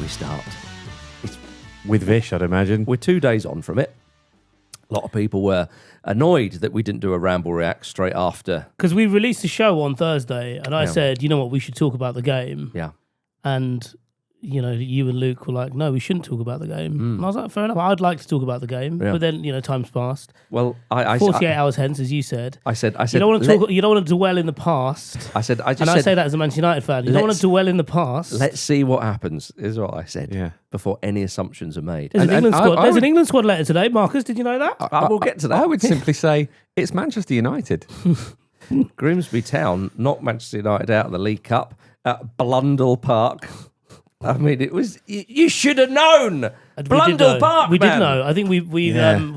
we start? With Vish, I'd imagine. We're 2 days on from it. A lot of people were annoyed that we didn't do a Ramble React straight after. Because we released the show on Thursday, and I said, you know what, we should talk about the game. Yeah. And, you know, you and Luke were like, no, we shouldn't talk about the game. And I was like, fair enough, I'd like to talk about the game. Yeah. But then, you know, time's passed. Well, I 48 hours hence, as you said. I said, you don't want to talk. You don't want to dwell in the past. I said, I say that as a Manchester United fan. You don't want to dwell in the past. Let's see what happens, is what I said. Yeah. Before any assumptions are made. There's an England squad letter today, Marcus. Did you know that? I will get to that. I would simply say it's Manchester United. Grimsby Town knocked Manchester United out of the League Cup at Blundell Park. I mean, it was. You should have known. Blundell Park. We did know. I think we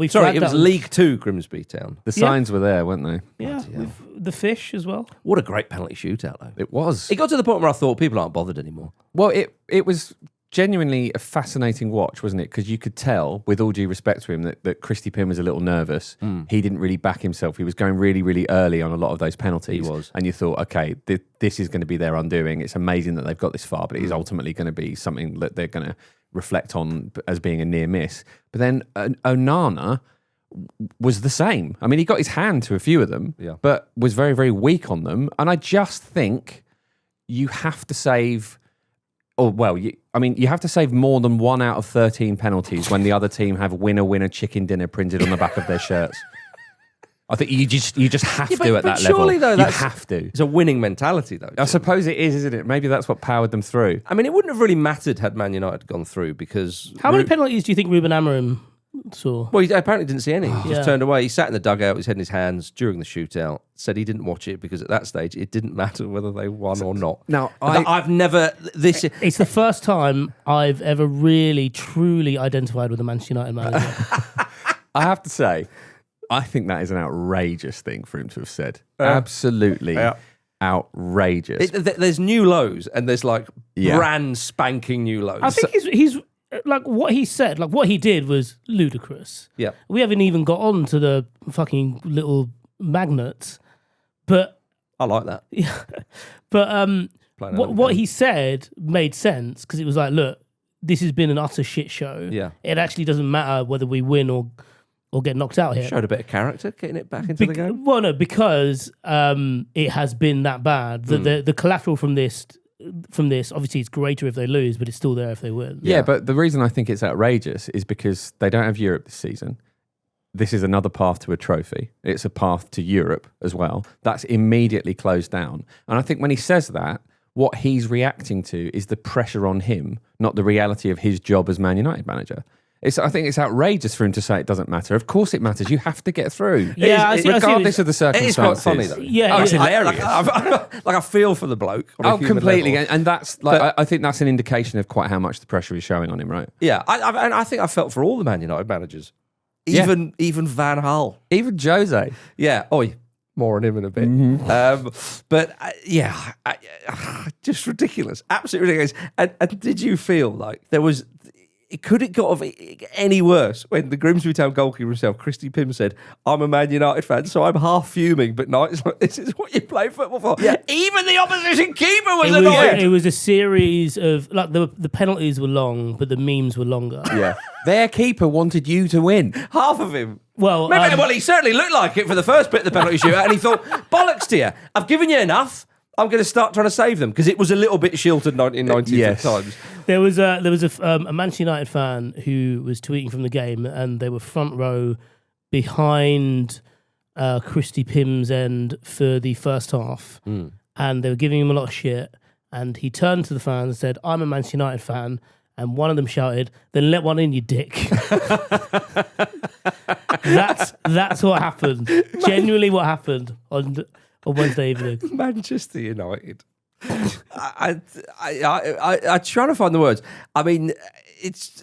Sorry, it was League Two Grimsby Town. The signs were there, weren't they? Yeah, with the fish as well. What a great penalty shootout, though. It was. It got to the point where I thought people aren't bothered anymore. Well, it was genuinely a fascinating watch, wasn't it? Because you could tell, with all due respect to him, that Christy Pym was a little nervous. He didn't really back himself. He was going really, really early on a lot of those penalties. He was. And you thought, okay, this is going to be their undoing. It's amazing that they've got this far, but it is ultimately going to be something that they're going to reflect on as being a near miss. But then Onana was the same. I mean, he got his hand to a few of them, but was very, very weak on them. And I just think you have to save... you have to save more than 1 out of 13 penalties when the other team have winner chicken dinner printed on the back of their shirts. I think you just have to at that level. Surely, though, you have to. It's a winning mentality, though. I suppose it is, isn't it? Maybe that's what powered them through. I mean, it wouldn't have really mattered had Man United gone through because... How many penalties do you think Ruben Amorim saw? Well, he apparently didn't see any. He just turned away. He sat in the dugout, his head in his hands during the shootout, said he didn't watch it because at that stage it didn't matter whether they won or not. Now, I've never... It's the first time I've ever really, truly identified with a Manchester United manager. I have to say, I think that is an outrageous thing for him to have said. Absolutely outrageous. There's new lows and there's like brand spanking new lows. I think he's like what he said, like what he did was ludicrous. Yeah. We haven't even got on to the fucking little magnets, but I like that. Yeah, but what he said made sense because it was like, look, this has been an utter shit show. Yeah. It actually doesn't matter whether we win or get knocked out here. Showed a bit of character, getting it back into the game. Well, no, because it has been that bad. The collateral from this, obviously, it's greater if they lose, but it's still there if they win. Yeah, but the reason I think it's outrageous is because they don't have Europe this season. This is another path to a trophy. It's a path to Europe as well. That's immediately closed down. And I think when he says that, what he's reacting to is the pressure on him, not the reality of his job as Man United manager. I think it's outrageous for him to say it doesn't matter. Of course it matters. You have to get through. Yeah, regardless of the circumstances. It is quite funny, though. Yeah, it's hilarious. I feel for the bloke. Oh, completely. And that's like, I think that's an indication of quite how much the pressure is showing on him, right? Yeah, I think I felt for all the Man United managers. Even Van Gaal. Even Jose. Yeah. More on him in a bit. Just ridiculous. Absolutely ridiculous. And did you feel like there was... Could it got any worse when the Grimsby Town goalkeeper himself, Christy Pym, said, I'm a Man United fan, so I'm half fuming, but no, it's like, this is what you play football for. Yeah. Even the opposition keeper was annoyed. It was a series of, like, the penalties were long, but the memes were longer. Yeah. Their keeper wanted you to win. Half of him. Well, he certainly looked like it for the first bit of the penalty shootout, and he thought, bollocks to you, I've given you enough. I'm going to start trying to save them because it was a little bit shilted in 90 times. There was a Manchester United fan who was tweeting from the game, and they were front row behind Christy Pym's end for the first half, and they were giving him a lot of shit. And he turned to the fans and said, "I'm a Manchester United fan," and one of them shouted, "Then let one in, you dick." That's what happened. Genuinely, what happened on Wednesday evening. Manchester United. I'm trying to find the words. I mean, it's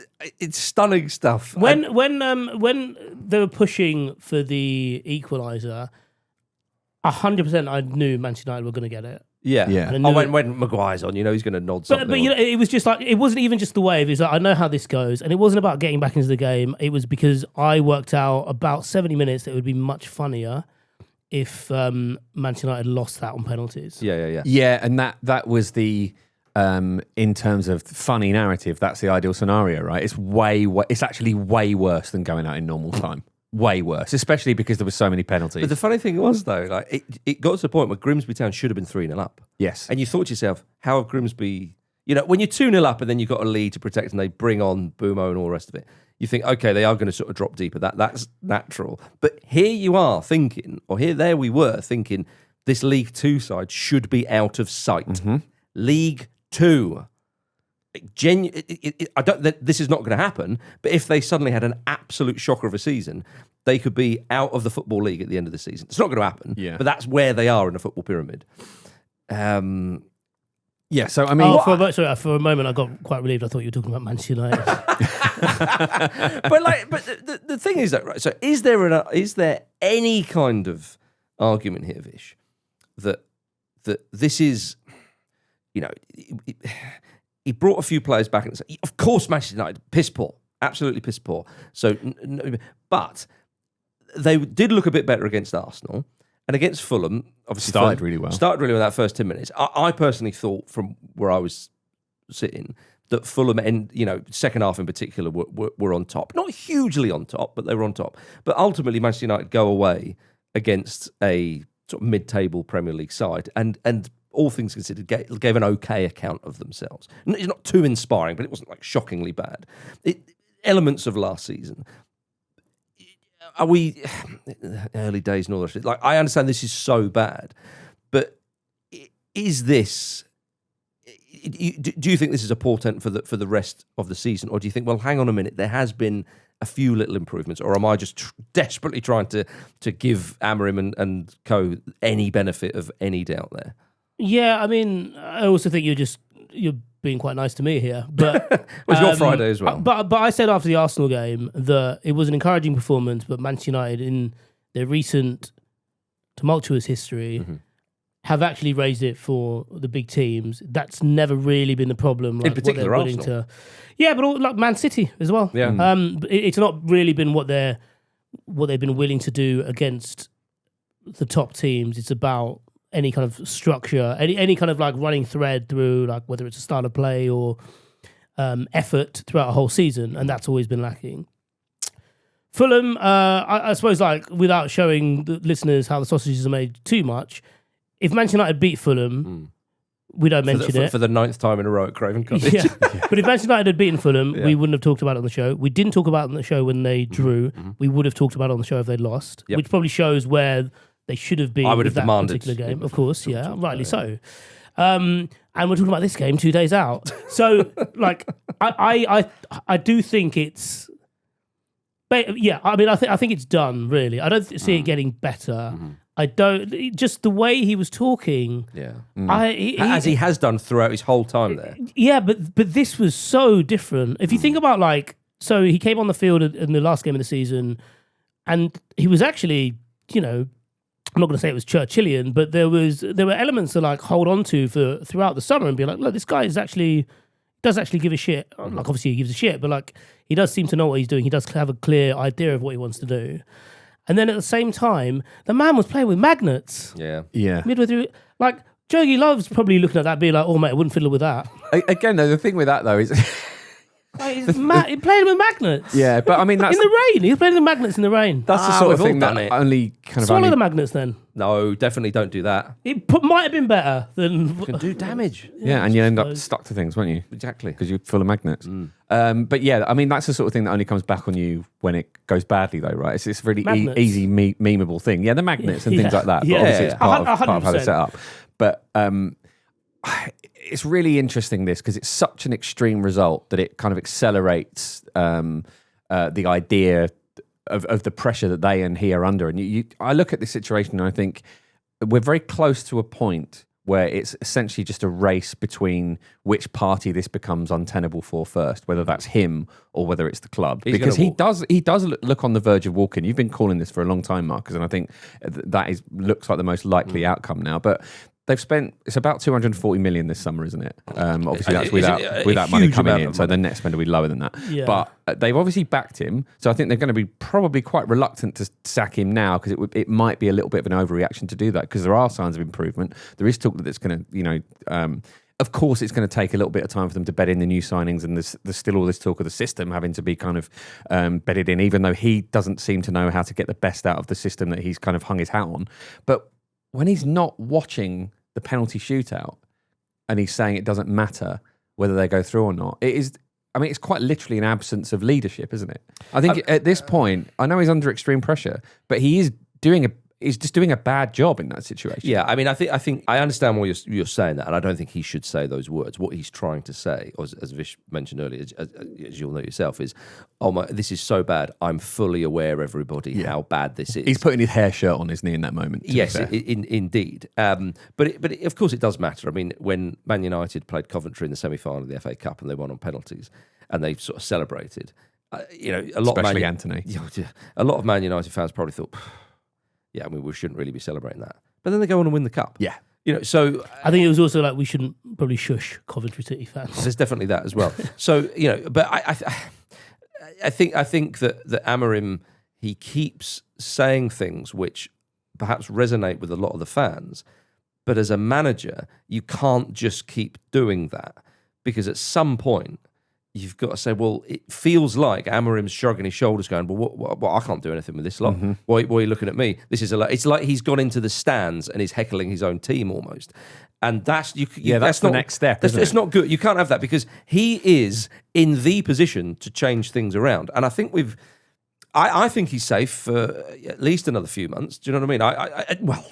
stunning stuff. When they were pushing for the equaliser, 100% I knew Manchester United were going to get it. Yeah. When Maguire's on, he's going to nod something. But it was just like, it wasn't even just the wave. It was like, I know how this goes, and it wasn't about getting back into the game. It was because I worked out about 70 minutes that it would be much funnier if Manchester United lost that on penalties. Yeah. Yeah, and that was the in terms of funny narrative, that's the ideal scenario, right? It's actually way worse than going out in normal time. Way worse, especially because there were so many penalties. But the funny thing was, though, like it got to the point where Grimsby Town should have been 3-0 up. Yes. And you thought to yourself, how have Grimsby... when you're 2-0 up and then you've got a lead to protect and they bring on Boomo and all the rest of it, you think, okay, they are going to sort of drop deeper. That's natural. But here you are thinking, there we were thinking, this League Two side should be out of sight. Mm-hmm. League Two. This is not going to happen, but if they suddenly had an absolute shocker of a season, they could be out of the Football League at the end of the season. It's not going to happen, but that's where they are in the football pyramid. Yeah, so I mean... for a moment I got quite relieved. I thought you were talking about Manchester United. but the thing is that, right, so is there any kind of argument here, Vish, that this is, he brought a few players back and said, of course Manchester United, piss poor, absolutely piss poor. So, but they did look a bit better against Arsenal. And against Fulham, obviously started really well that first 10 minutes. I personally thought, from where I was sitting, that Fulham second half in particular were on top. Not hugely on top, but they were on top. But ultimately, Manchester United go away against a sort of mid-table Premier League side, and all things considered, gave an okay account of themselves. It's not too inspiring, but it wasn't like shockingly bad. Elements of last season. Are we early days and all that shit? Like, I understand this is so bad, but is this? Do you think this is a portent for the rest of the season, or do you think, well, hang on a minute, there has been a few little improvements, or am I just desperately trying to give Amorim and co any benefit of any doubt there? Yeah, I mean, I also think you're being quite nice to me here, but it was your Friday as well. But I said after the Arsenal game that it was an encouraging performance, but Manchester United in their recent tumultuous history have actually raised it for the big teams. That's never really been the problem. Like, in particular, what they're willing to, but like Man City as well. Yeah, it's not really been what they've been willing to do against the top teams. It's about any kind of structure, any kind of like running thread through, like whether it's a style of play or effort throughout a whole season, and that's always been lacking. Fulham, I suppose, like without showing the listeners how the sausages are made too much, if Manchester United beat Fulham, we don't mention it. For the 9th time in a row at Craven Cottage. Yeah. But if Manchester United had beaten Fulham, we wouldn't have talked about it on the show. We didn't talk about it on the show when they drew. We would have talked about it on the show if they'd lost, which probably shows where they should have been. I would have that demanded particular game, of course, rightly so. And we're talking about this game 2 days out. So, like, I do think it's. But yeah, I mean, I think it's done. Really, I don't see it getting better. I don't. Just the way he was talking. Yeah, as he has done throughout his whole time there. Yeah, but this was so different. If you think about so he came on the field in the last game of the season, and he was actually, I'm not going to say it was Churchillian, but there were elements to like hold on to for throughout the summer and be like, look, this guy does actually give a shit. Like, obviously he gives a shit, but like he does seem to know what he's doing. He does have a clear idea of what he wants to do. And then at the same time, the man was playing with magnets. Yeah. Midway through, like Jogi Love's probably looking at that, being like, "Oh mate, I wouldn't fiddle with that." Again, though, the thing with that though is. He's playing with magnets. Yeah, but I mean that's in the rain. He's playing with magnets in the rain. That's the sort of thing that only kind of swallow the magnets. Then no, definitely don't do that. It might have been better than can do damage. Yeah, and you end up stuck to things, won't you? Exactly, because you're full of magnets. But yeah, I mean that's the sort of thing that only comes back on you when it goes badly, though, right? It's a really easy memeable thing. Yeah, the magnets and things like that. But obviously, it's part of how they're set up. But it's really interesting this because it's such an extreme result that it kind of accelerates the idea of the pressure that they and he are under. And I look at this situation and I think we're very close to a point where it's essentially just a race between which party this becomes untenable for first, whether that's him or whether it's the club. Because he does look on the verge of walking. You've been calling this for a long time, Marcus, and I think that looks like the most likely outcome now. But they've spent, it's about 240 million this summer, isn't it? Obviously, that's without money coming in, so the net spend will be lower than that. Yeah. But they've obviously backed him, so I think they're going to be probably quite reluctant to sack him now because it might be a little bit of an overreaction to do that because there are signs of improvement. There is talk that it's going to, of course, it's going to take a little bit of time for them to bed in the new signings, and there's still all this talk of the system having to be kind of bedded in, even though he doesn't seem to know how to get the best out of the system that he's kind of hung his hat on. But when he's not watching the penalty shootout and he's saying it doesn't matter whether they go through or not, it is. I mean, it's quite literally an absence of leadership, isn't it? I think at this point, I know he's under extreme pressure, but he's just doing a bad job in that situation. Yeah, I mean, I think I understand why you're saying that, and I don't think he should say those words. What he's trying to say, as Vish mentioned earlier, as you'll know yourself, is, "Oh my, this is so bad. I'm fully aware, everybody, how bad this is." He's putting his hair shirt on, isn't he, in that moment? Yes, indeed. But of course it does matter. I mean, when Man United played Coventry in the semi-final of the FA Cup and they won on penalties, and they sort of celebrated, a lot especially of Anthony. A lot of Man United fans probably thought, yeah, I mean, we shouldn't really be celebrating that. But then they go on and win the cup. Yeah. So I think it was also like we shouldn't probably shush Coventry City fans. there's definitely that as well. So, but I think that Amorim, he keeps saying things which perhaps resonate with a lot of the fans, but as a manager, you can't just keep doing that, because at some point you've got to say, well, it feels like Amorim's shrugging his shoulders going, well, what, I can't do anything with this lot. Mm-hmm. Why are you looking at me? It's like he's gone into the stands and is heckling his own team almost. And that's that's the next step. It's not good. You can't have that, because he is in the position to change things around. And I think I think he's safe for at least another few months. Do you know what I mean? Well,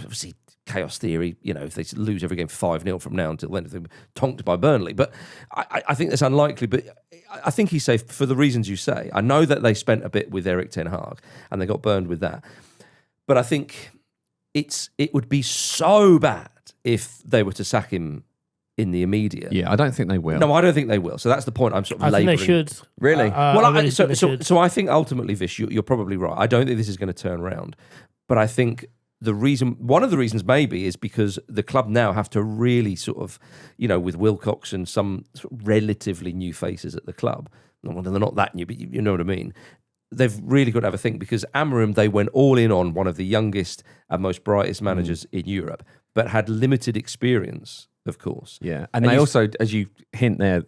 obviously, chaos theory, if they lose every game 5-0 from now until then, if they're tonked by Burnley. But I think that's unlikely. But I think he's safe for the reasons you say. I know that they spent a bit with Erik ten Hag and they got burned with that. But I think it would be so bad if they were to sack him in the immediate. Yeah, I don't think they will. No, I don't think they will. So that's the point I'm sort of labouring. I think they should. Really? So I think ultimately, Vish, you're probably right. I don't think this is going to turn around. But I think one of the reasons maybe is because the club now have to really sort of, with Wilcox and some sort of relatively new faces at the club. Well, they're not that new, but you know what I mean. They've really got to have a think, because Amorim, they went all in on one of the youngest and most brightest managers in Europe, but had limited experience, of course. Yeah, and they also, as you hint at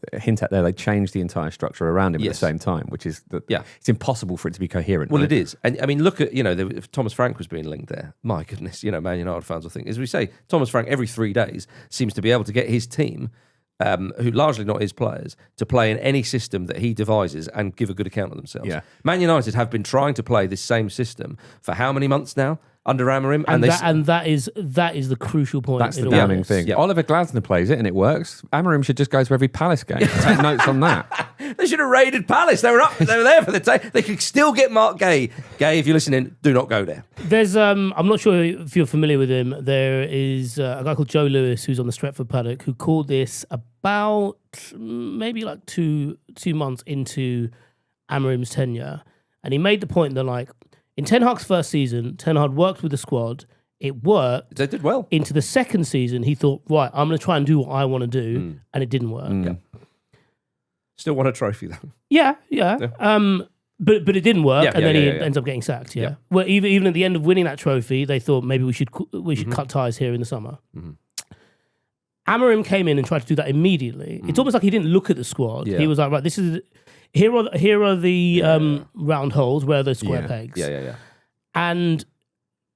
there, they changed the entire structure around him at the same time, which is it's impossible for it to be coherent. Well, right? it is, and I mean, look at if Thomas Frank was being linked there. My goodness, Man United fans will think, as we say, Thomas Frank every 3 days seems to be able to get his team, who largely not his players, to play in any system that he devises and give a good account of themselves. Yeah. Man United have been trying to play this same system for how many months now? Under Amorim, and that is the crucial point. That's the damning thing. Yep. Oliver Glasner plays it and it works. Amorim should just go to every Palace game. Take notes on that. They should have raided Palace. They were there for the time. They could still get Mark Gay. Gay, if you're listening, do not go there. There's I'm not sure if you're familiar with him. There is a guy called Joe Lewis who's on the Stretford paddock who called this about maybe like two months into Amorim's tenure, and he made the point that in Ten Hag's first season, Ten Hag worked with the squad. It worked. They did well. Into the second season, he thought, right, I'm going to try and do what I want to do, and it didn't work. Yeah. Still won a trophy, though. Yeah. But it didn't work, and then he ends up getting sacked. Yeah. Well, even at the end of winning that trophy, they thought maybe we should cut ties here in the summer. Mm-hmm. Amorim came in and tried to do that immediately. Mm-hmm. It's almost like he didn't look at the squad. Yeah. He was like, right, this is. Here are the round holes, where are the square pegs. Yeah. And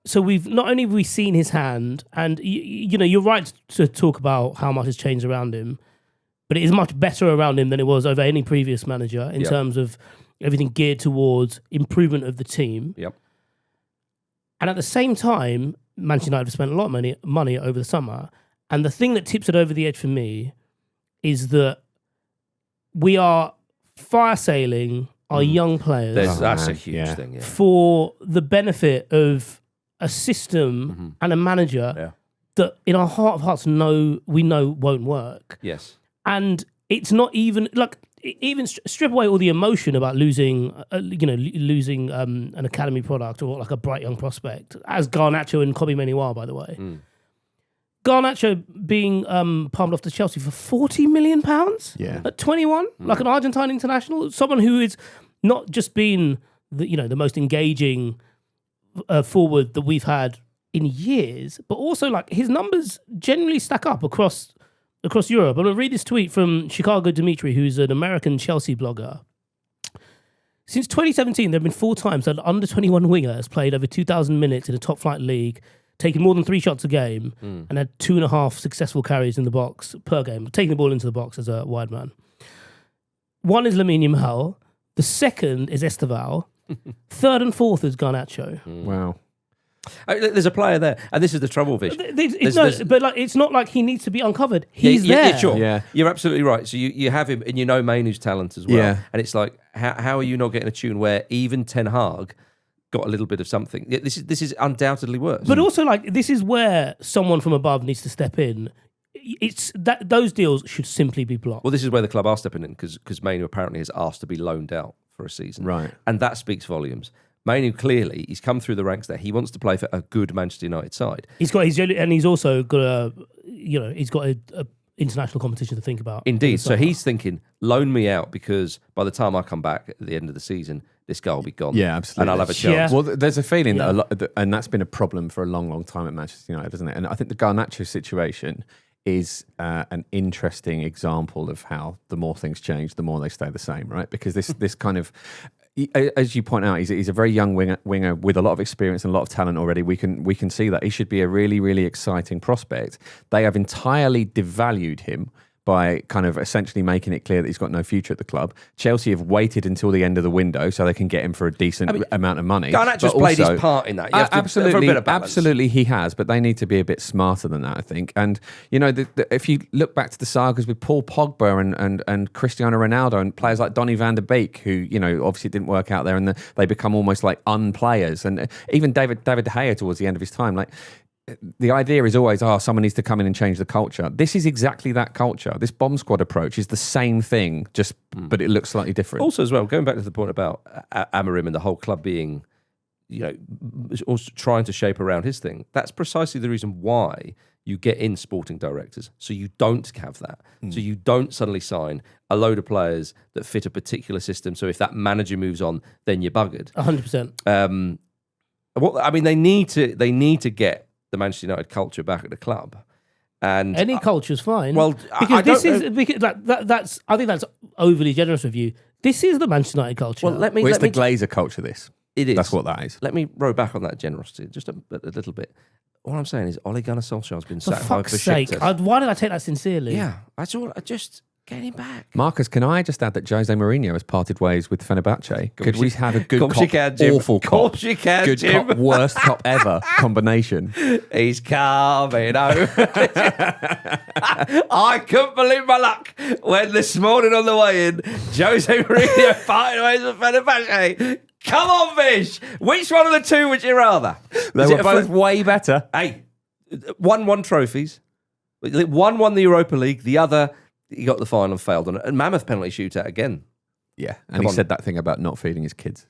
so we've not only have we seen his hand, and you're right to talk about how much has changed around him, but it is much better around him than it was over any previous manager in terms of everything geared towards improvement of the team. Yep. And at the same time, Manchester United have spent a lot of money over the summer, and the thing that tips it over the edge for me is that we are fire sailing our young players. That's a huge thing. Yeah. For the benefit of a system and a manager that in our heart of hearts we know won't work. Yes. And it's not even even strip away all the emotion about losing an academy product or like a bright young prospect, as Garnacho and Kobe Mainoo, by the way. Garnacho being palmed off to Chelsea for £40 million at 21, like an Argentine international, someone who is not just been the most engaging forward that we've had in years, but also his numbers generally stack up across across Europe. I'm going to read this tweet from Chicago Dimitri, who's an American Chelsea blogger. Since 2017, there have been 4 times that an under-21 winger has played over 2,000 minutes in a top-flight league, taken more than 3 shots a game, and had 2.5 successful carries in the box per game, taking the ball into the box as a wide man. One is Lamine Yamal. The second is Esteval. Third and fourth is Garnacho. Wow. There's a player there, and this is the trouble, Vish. But like, it's not like he needs to be uncovered. He's there. Yeah, sure. Yeah. You're absolutely right. So you have him, and you know Mainu's talent as well. Yeah. And it's like, how are you not getting a tune where even Ten Hag got a little bit of something? This is undoubtedly worse. But also, like, this is where someone from above needs to step in. It's that those deals should simply be blocked. Well, this is where the club are stepping in because Mainu apparently has asked to be loaned out for a season. Right. And that speaks volumes. Mainu clearly, he's come through the ranks there. He wants to play for a good Manchester United side. He's also got he's got a international competition to think about. Indeed. So he's thinking, loan me out because by the time I come back at the end of the season, this guy will be gone. Yeah, absolutely. And I'll have a chance. Yeah. Well, there's a feeling that a lot, and that's been a problem for a long, long time at Manchester United, isn't it? And I think the Garnacho situation is an interesting example of how the more things change, the more they stay the same, right? Because this kind of, as you point out, he's a very young winger with a lot of experience and a lot of talent already. We can see that he should be a really, really exciting prospect. They have entirely devalued him by kind of essentially making it clear that he's got no future at the club. Chelsea have waited until the end of the window so they can get him for a decent amount of money. Garnacho's played his part in that. You have to, absolutely, for a bit of balance. absolutely, he has, but they need to be a bit smarter than that, I think. And you know, if you look back to the sagas with Paul Pogba and Cristiano Ronaldo and players like Donny van der Beek, who obviously didn't work out there, and they become almost like unplayers, and even David De Gea towards the end of his time, like. The idea is always, someone needs to come in and change the culture. This is exactly that culture. This bomb squad approach is the same thing, but it looks slightly different. Also, as well, going back to the point about Amorim and the whole club being, also trying to shape around his thing. That's precisely the reason why you get in sporting directors, so you don't have that. So you don't suddenly sign a load of players that fit a particular system. So if that manager moves on, then you're buggered. 100%. They need to get the Manchester United culture back at the club, and any culture's fine. Well, because that's I think that's overly generous of you. This is the Manchester United culture. Well, it's the Glazer culture. This it is. That's what that is. Let me row back on that generosity just a little bit. All I'm saying is Ole Gunnar Solskjaer's been for sacked by fuck's sake! Why did I take that sincerely? Yeah, that's all. Just get him back. Marcus, can I just add that Jose Mourinho has parted ways with Fenerbahce? Could we have a good cop, awful cop, course you can, good Jim. cop, worst cop ever combination? He's coming over. I couldn't believe my luck when this morning on the way in, Jose Mourinho parted ways with Fenerbahce. Come on, Vish. Which one of the two would you rather? They were both way better. Hey, one won trophies. One won the Europa League. The other, he got the final and failed on it. And mammoth penalty shootout again. Yeah, and he said that thing about not feeding his kids.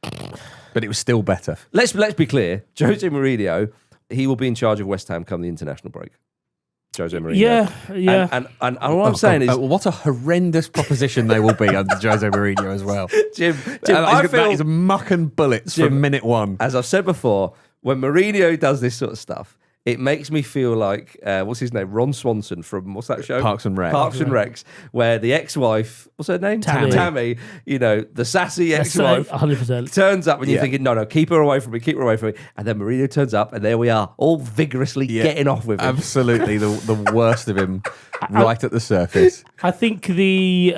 But it was still better. Let's be clear. Jose Mourinho, he will be in charge of West Ham come the international break. Jose Mourinho. Yeah. And all I'm saying is... what a horrendous proposition they will be under Jose Mourinho as well. Jim, I feel... That is muck and bullets from minute one. As I've said before, when Mourinho does this sort of stuff, it makes me feel like, what's his name? Ron Swanson from, what's that show? Parks and Rec. Parks and Recs, where the ex-wife, what's her name? Tammy. The sassy ex-wife 100%. turns up and you're thinking, no, keep her away from me. And then Mourinho turns up and there we are, all vigorously getting off with him. Absolutely, the worst of him right at the surface. I think the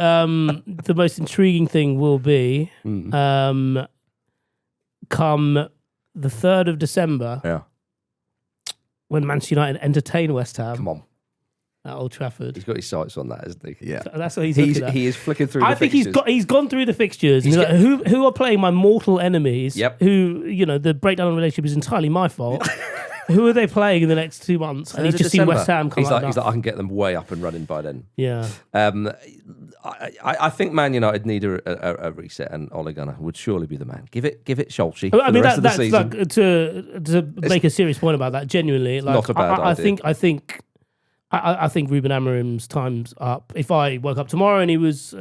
most intriguing thing will be come the 3rd of December. Yeah. When Manchester United entertain West Ham. Come on. At Old Trafford. He's got his sights on that, hasn't he? Yeah. So that's what he's looking at. He is flicking through the fixtures. fixtures. He's gone through the fixtures. And he's like, who are playing my mortal enemies? Yep. Who, the breakdown of the relationship is entirely my fault. Who are they playing in the next 2 months? And he's just seen West Ham come He's like, I can get them way up and running by then. Yeah. I think Man United need a reset, and Ole Gunnar would surely be the man. Give it Solskjaer I for mean, the rest of the that's season. like to make a serious point about that. Genuinely, like, not a bad idea. I think Ruben Amorim's time's up. If I woke up tomorrow and he was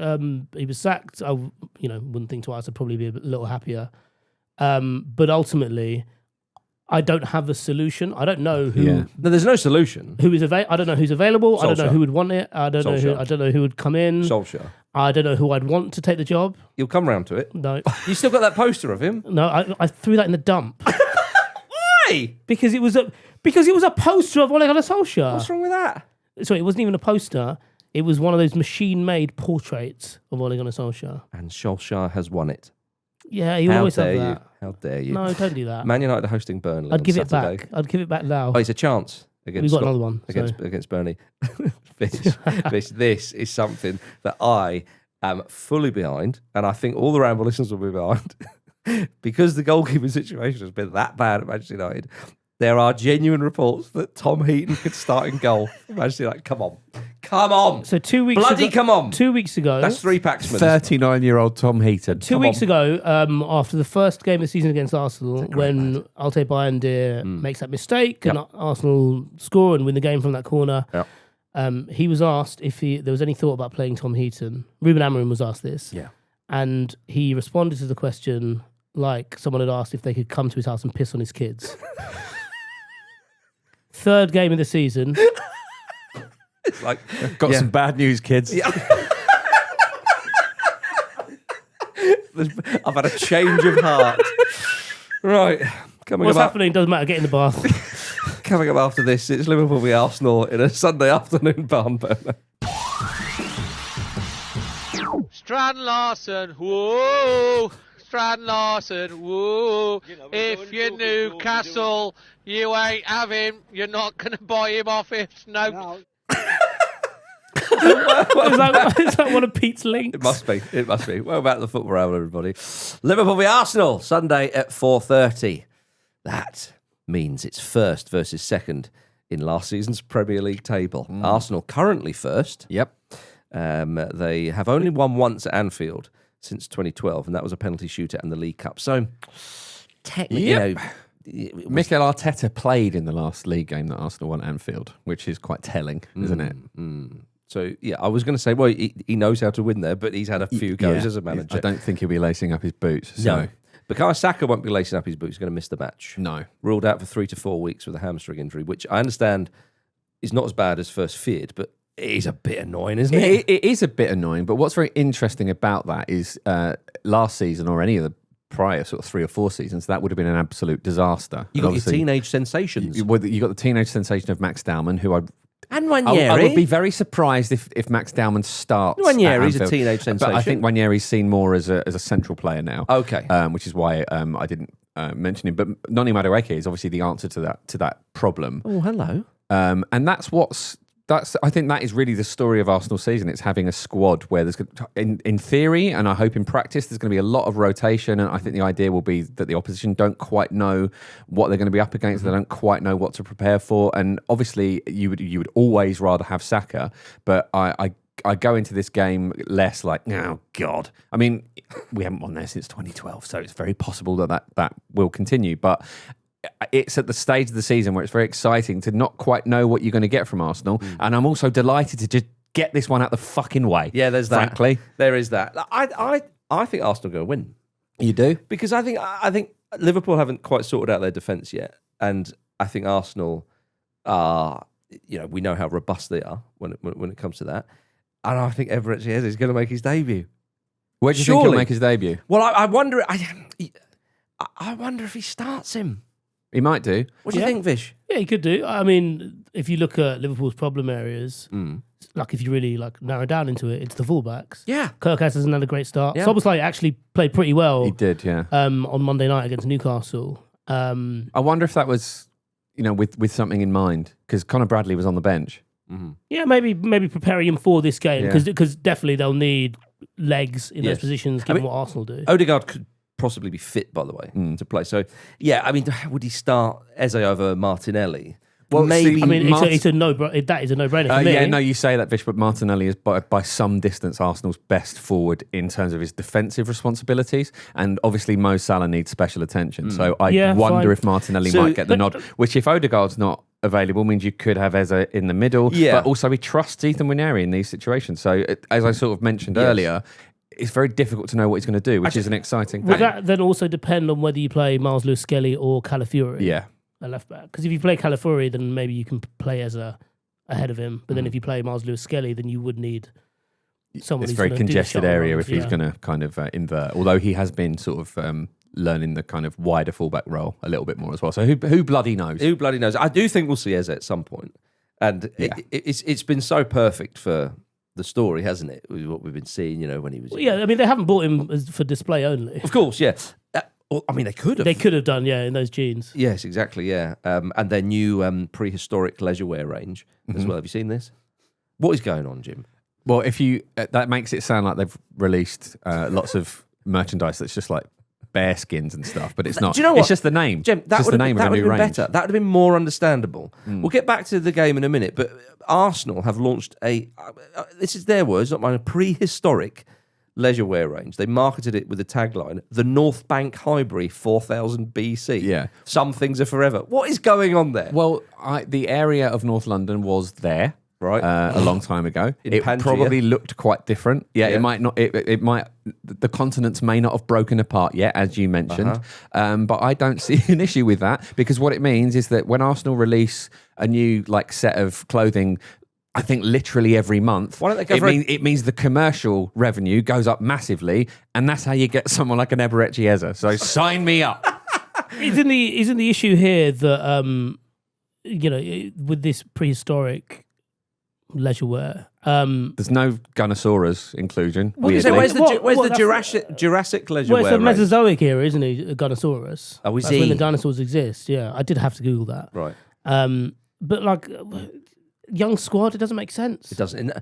sacked, I wouldn't think twice. I'd probably be a little happier. But ultimately, I don't have a solution. I don't know who Yeah. No, there's no solution. who is available. I don't know who's available. I don't know Solskjaer. who would want it. I don't know who. Solskjaer. I don't know who would come in. Solskjaer. I don't know who I'd want to take the job. You'll come round to it. No, You still got that poster of him? no. I threw that in the dump Why? because it was a poster of Ole Gunnar Solskjaer. What's wrong with that? Sorry, it wasn't even a poster. It was one of those machine-made portraits of Ole Gunnar Solskjaer. And Solskjaer has won it. Yeah, you How always have dare you? that. How dare you? No, don't do that. Man United are hosting Burnley. I'd on give it Saturday. back. I'd give it back now. Oh, it's a chance against We've got Scot- another one. against Burnley. This is something that I am fully behind, and I think all the Ramble listeners will be behind because the goalkeeping situation has been that bad at Manchester United. There are genuine reports that Tom Heaton could start in goal. Manchester United, come on. So 2 weeks Bloody ago, come on. 2 weeks ago, That's three Paxmans. 39-year-old Tom Heaton. 2 weeks ago, after the first game of the season against Arsenal, when Altay Bayindir makes that mistake and Arsenal score and win the game from that corner, he was asked if there was any thought about playing Tom Heaton. Ruben Amorim was asked this. Yeah. And he responded to the question like someone had asked if they could come to his house and piss on his kids. Third game of the season. It's like, Got some bad news, kids. I've had a change of heart. Right. What's happening? Doesn't matter. Get in the bath. Coming up after this, it's Liverpool v Arsenal in a Sunday afternoon barn burner. Strand Larson, whoa! Strand Larson, whoa! If you're Newcastle, you ain't having. You're not going to buy him off it. No. Is that one of Pete's links? It must be. Well, back to the football round, everybody. Liverpool v Arsenal, Sunday at 4:30. That means it's first versus second in last season's Premier League table. Arsenal currently first. Yep. They have only won once at Anfield since 2012, and that was a penalty shootout in the League Cup. So, technically, Mikel Arteta played in the last league game that Arsenal won at Anfield, which is quite telling, isn't it? So, yeah, I was going to say, well, he knows how to win there, but he's had a few goes as a manager. I don't think he'll be lacing up his boots. So. No. Bukayo Saka won't be lacing up his boots. He's going to miss the match. No. Ruled out for 3 to 4 weeks with a hamstring injury, which I understand is not as bad as first feared, but it is a bit annoying, isn't it? It is a bit annoying, but what's very interesting about that is last season or any of the prior sort of 3 or 4 seasons, that would have been an absolute disaster. You got your teenage sensations. You got the teenage sensation of Max Dowman, who and Ranieri. I would be very surprised if Max Dowman starts. Ranieri's at a Anfield. teenage sensation. But I think Ranieri's seen more as a central player now. Okay. Which is why I didn't mention him. But Noni Madueke is obviously the answer to that problem. Oh, hello. And I think that is really the story of Arsenal season. It's having a squad where there's, in theory, and I hope in practice, there's going to be a lot of rotation. And I think the idea will be that the opposition don't quite know what they're going to be up against. They don't quite know what to prepare for. And obviously, you would always rather have Saka. But I go into this game less like, oh God. I mean, we haven't won there since 2012, so it's very possible that will continue. But it's at the stage of the season where it's very exciting to not quite know what you're going to get from Arsenal. And I'm also delighted to just get this one out the fucking way. Yeah, there's that. Frankly. There is that. I think Arsenal are going to win. You do? Because I think Liverpool haven't quite sorted out their defence yet. And I think Arsenal are, we know how robust they are when it comes to that. And I think Everett is going to make his debut. Where do you think he'll make his debut? Well, I wonder. I wonder if he starts him. He might do. What do you think, Vish? Yeah, he could do. I mean, if you look at Liverpool's problem areas, like if you really narrow down into it, it's the fullbacks. Yeah. Kirk hasn't had a great start. Yeah. Szoboszlai actually played pretty well. He did, yeah. On Monday night against Newcastle. I wonder if that was, with something in mind, because Conor Bradley was on the bench. Mm-hmm. Yeah, maybe preparing him for this game, Yeah. because definitely they'll need legs in those positions, given what Arsenal do. Odegaard could possibly be fit, by the way, to play. So, yeah, I mean, would he start Eze over Martinelli? Well, maybe. I mean, it's a no-brainer. That is a no-brainer for me. Yeah, no, you say that, Vish, but Martinelli is by some distance Arsenal's best forward in terms of his defensive responsibilities, and obviously Mo Salah needs special attention. So I wonder if Martinelli might get the nod, which if Odegaard's not available means you could have Eze in the middle, but also he trusts Ethan Nwaneri in these situations. So as I sort of mentioned earlier, it's very difficult to know what he's going to do, which is an exciting thing. Would that then also depend on whether you play Miles Lewis-Skelly or Calafiori? Yeah. a left back. Because if you play Calafiori, then maybe you can play Eza ahead of him. But then if you play Miles Lewis-Skelly, then you would need someone It's a who's very gonna do the congested shot area runs, if he's going to kind of invert. Although he has been sort of learning the kind of wider fullback role a little bit more as well. So who bloody knows? Who bloody knows? I do think we'll see Eze at some point. And it's been so perfect for the story, hasn't it? With what we've been seeing, when he was... Well, yeah, I mean, they haven't bought him for display only. Of course, yeah. I mean, they could have. They could have done, in those jeans. Yes, exactly, yeah. And their new prehistoric leisure wear range as well. Have you seen this? What is going on, Jim? Well, if you that makes it sound like they've released lots of merchandise that's just like bear skins and stuff, but it's not. Do you know what? It's just the name. Jim, that just would the name have of a new been range. better. That would have been more understandable. We'll get back to the game in a minute, but Arsenal have launched this is their words, not mine, a prehistoric leisure wear range. They marketed it with the tagline, the North Bank Highbury 4000 BC. Yeah. Some things are forever. What is going on there? Well, the area of North London was there. Right. A long time ago. In It Pangea. probably looked quite different. Yeah, Yeah. it might not. It might. The continents may not have broken apart yet, as you mentioned. But I don't see an issue with that because what it means is that when Arsenal release a new set of clothing, I think literally every month, Why don't they go for it means the commercial revenue goes up massively, and that's how you get someone like an Eberechi Eze. So sign me up. Isn't the issue here that with this prehistoric leisure wear? There's no Gunnosaurus inclusion. What is it? weirdly. Where's What, the Jurassic leisure Well, it's wear the range? Mesozoic era, isn't it? A Gunnosaurus. Oh, is That's when he? the dinosaurs exist. Yeah, I did have to Google that. Right. But young squad, it doesn't make sense. It doesn't.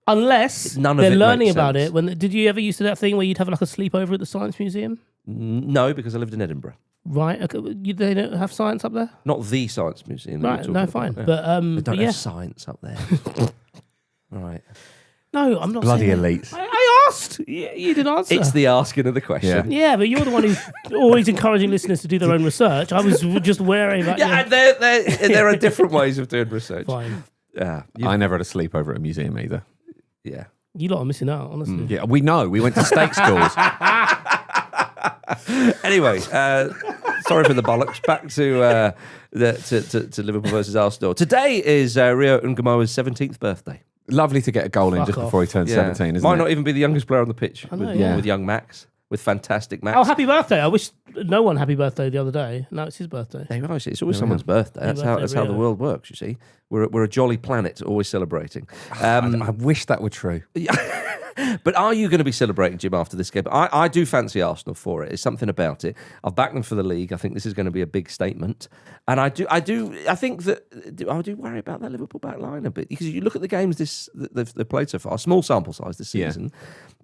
Unless None of they're it learning makes about sense. it. Did you ever used to that thing where you'd have a sleepover at the Science Museum? No, because I lived in Edinburgh. Right. Okay. They don't have science up there? Not the Science Museum. that Right. we're No, talking fine. about, yeah. But They don't yeah. have science up there. Right. No, I'm not Bloody saying that. elite. I asked. You didn't answer. It's the asking of the question. Yeah, but you're the one who's always encouraging listeners to do their own research. I was just wary about Yeah, and there are different ways of doing research. Fine. Yeah. I never had a sleepover at a museum either. Yeah. You lot are missing out, honestly. Yeah, we know. We went to state schools. Anyway, sorry for the bollocks. Back to Liverpool versus Arsenal. Today is Rio Ngamoa's 17th birthday. Lovely to get a goal in Fuck just off. before he turns 17, isn't Might it? not even be the youngest player on the pitch I know, with, yeah. with young Max, with fantastic Max. Oh, happy birthday. I wish no one happy birthday the other day. No, it's his birthday. There you are, it's always someone's birthday. That's how the Rio. world works, you see. We're a jolly planet, always celebrating. I wish that were true. But are you going to be celebrating, Jim, after this game? I do fancy Arsenal for it. It's something about it. I've backed them for the league. I think this is going to be a big statement. And I think that I do worry about that Liverpool back line a bit because you look at the games they've played so far, small sample size this season.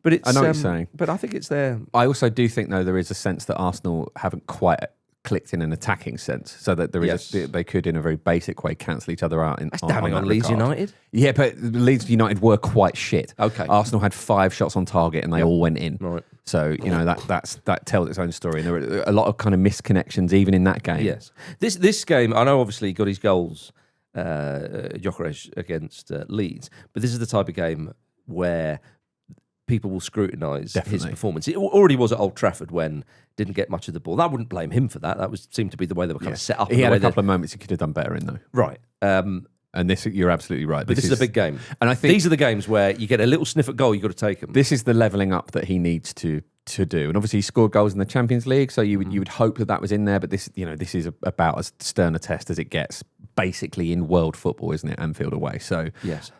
But it's I know what you're saying. But I think it's there. I also do think, though, there is a sense that Arsenal haven't quite clicked in an attacking sense, so that there is they could, in a very basic way, cancel each other out. That's damning on that Leeds regard. United. Yeah, but Leeds United were quite shit. Okay. Arsenal had 5 shots on target and they all went in. Right. So that tells its own story. And there were a lot of kind of misconnections even in that game. Yes. This game, I know obviously he got his goals, Gyökeres against Leeds, but this is the type of game where people will scrutinise his performance. It already was at Old Trafford when didn't get much of the ball. I wouldn't blame him for that. That seemed to be the way they were kind of set up. He had a couple of moments he could have done better in, though. Right. And this, you're absolutely right. But this is a big game. And I think these are the games where you get a little sniff at goal, you've got to take them. this is the levelling up that he needs to do. And obviously he scored goals in the Champions League, so you would hope that was in there, but this is about as stern a test as it gets, basically, in world football, isn't it? Anfield away. So Yes.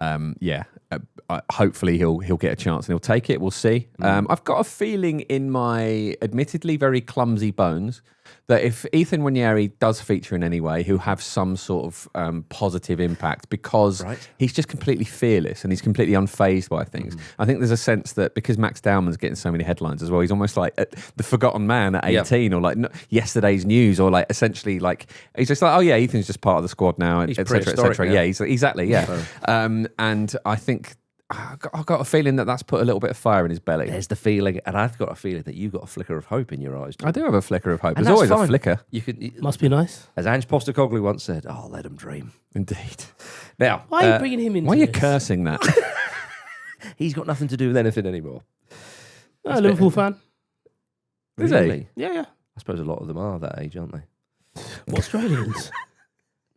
hopefully he'll get a chance and he'll take it. We'll see. I've got a feeling in my admittedly very clumsy bones that if Ethan Nwaneri does feature in any way, he'll have some sort of positive impact because he's just completely fearless and he's completely unfazed by things. I think there's a sense that because Max Dowman's getting so many headlines as well, he's almost like the forgotten man at 18 or like yesterday's news, or like essentially like he's just like, oh yeah, Ethan's just part of the squad now, He's etc. prehistoric now. Yeah, he's exactly, yeah. And I think I've got a feeling that's put a little bit of fire in his belly. There's the feeling, and I've got a feeling that you've got a flicker of hope in your eyes, Jim. I do have a flicker of hope. And There's that's always fine. a flicker. You could, Must be nice. as Ange Postecoglou once said, "Oh, let them dream." Indeed. Now, Why are you bringing him into Why are you this? cursing that? he's got nothing to do with anything anymore. Oh, Liverpool fan. Is he? Really? Yeah. I suppose a lot of them are that age, aren't they? Australians.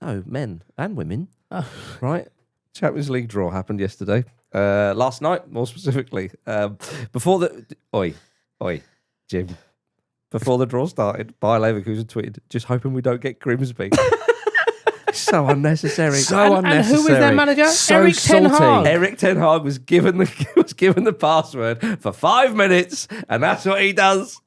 No, men and women. Oh. Right? Champions League draw happened yesterday. Last night, more specifically. Before the... Oi, Jim. Before the draw started, Bayer Leverkusen tweeted, just hoping we don't get Grimsby. So unnecessary. And who was their manager? So Eric Ten salty. Hag. Eric Ten Hag was given the password for 5 minutes, and that's what he does.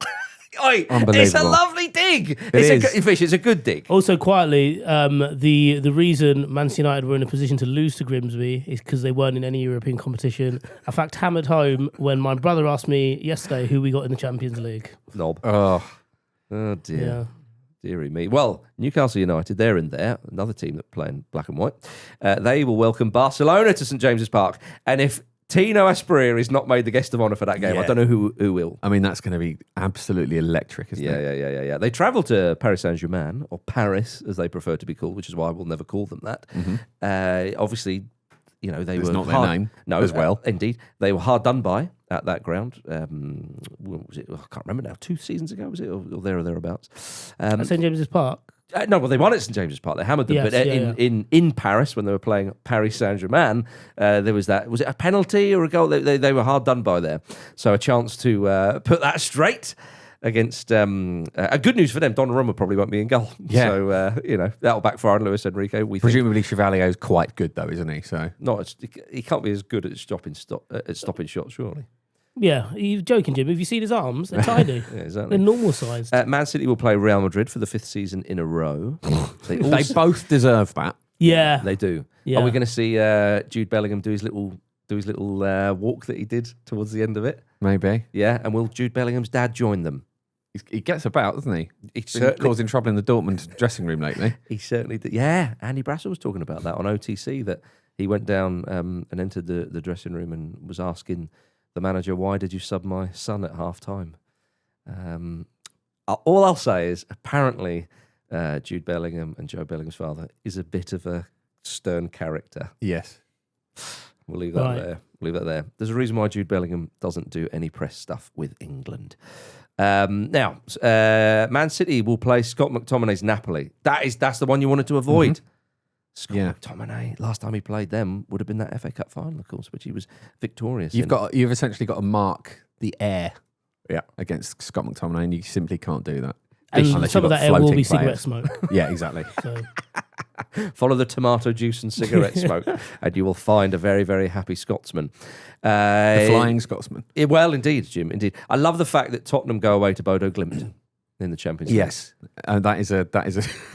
Oi, it's a Unbelievable. lovely dig. is. Vish, it's a good dig. Also, quietly, the reason Manchester United were in a position to lose to Grimsby is because they weren't in any European competition. A fact hammered home when my brother asked me yesterday who we got in the Champions League. Knob. Oh, Oh, dear. Yeah. Dearie me. Well, Newcastle United, they're in there. Another team that playing black and white. They will welcome Barcelona to St James's Park. And if Tino Asprilla is not made the guest of honour for that game, I don't know who will. I mean, that's going to be absolutely electric, isn't it? Yeah. They travel to Paris Saint-Germain, or Paris, as they prefer to be called, which is why we'll never call them that. Obviously, you know, they It's were not their hard, name no, as well. Indeed, they were hard done by at that ground. When was it? I can't remember now. 2 seasons ago, was it, or there or thereabouts? At St James's Park. No, well, they won at St James's Park. They hammered them, Yes, but yeah. in Paris when they were playing Paris Saint-Germain, there was that. Was it a penalty or a goal? They were hard done by there. So a chance to put that straight against. Good news for them. Donnarumma probably won't be in goal. Yeah. So you know that'll backfire on Luis Enrique. We think. Presumably Chevalier's quite good though, isn't he? So He can't be as good at stopping shots, surely. Yeah, you're joking, Jim. Have you seen his arms? They're tiny. Yeah, exactly. They're normal sized. Man City will play Real Madrid for the 5th season in a row. they both deserve that. Yeah. They do. Yeah. Are we going to see Jude Bellingham do his little walk that he did towards the end of it? Maybe. Yeah, and will Jude Bellingham's dad join them? He gets about, doesn't he? He He's been causing trouble in the Dortmund dressing room lately. He certainly did. Yeah, Andy Brassel was talking about that on OTC, that he went down and entered the dressing room and was asking the manager, why did you sub my son at half time? All I'll say is apparently Jude Bellingham and Joe Bellingham's father is a bit of a stern character. Yes. We'll leave that there. We'll leave that there. There's a reason why Jude Bellingham doesn't do any press stuff with England. Now, Man City will play Scott McTominay's Napoli. That's the one you wanted to avoid. Scott McTominay, last time he played them would have been that FA Cup final, of course, which he was victorious. You've essentially got to mark the air against Scott McTominay, and you simply can't do that. And Unless some of you've got that air will floating be cigarette players. smoke. Yeah, exactly. So. Follow the tomato juice and cigarette smoke, and you will find a very, very happy Scotsman. The Flying Scotsman. Well, indeed, Jim, indeed. I love the fact that Tottenham go away to Bodo Glimt in the Champions League. Yes, and that is a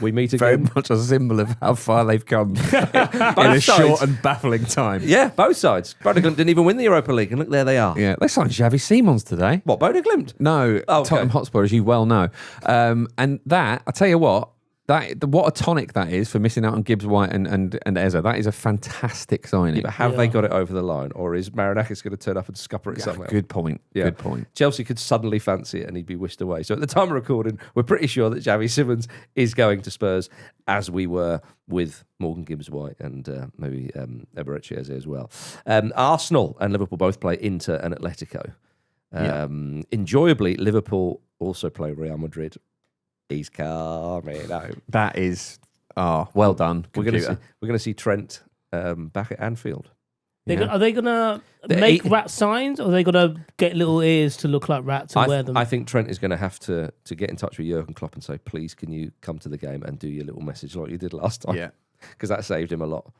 We meet very again. much a symbol of how far they've come in a short and baffling time. Yeah, both sides. Bodo Glimt didn't even win the Europa League, and look, there they are. Yeah, they signed Xavi Simons today. What, Bodo Glimt? No, Oh, okay. Tottenham Hotspur, as you well know. And that, I tell you what a tonic that is for missing out on Gibbs White and Eza. That is a fantastic signing. But have they got it over the line, or is Marinakis going to turn up and scupper it somewhere? Good point. Yeah. Good point. Chelsea could suddenly fancy it and he'd be whisked away. So at the time of recording, we're pretty sure that Xavi Simons is going to Spurs, as we were with Morgan Gibbs White and maybe Eberechi Eze as well. Arsenal and Liverpool both play Inter and Atletico. Enjoyably, Liverpool also play Real Madrid. He's coming home. That is, well done. We're Computer. going to see Trent back at Anfield. Are they going to make rat signs, or are they going to get little ears to look like rats and wear them? I think Trent is going to have to get in touch with Jurgen Klopp and say, please, can you come to the game and do your little message like you did last time? Yeah. Because that saved him a lot.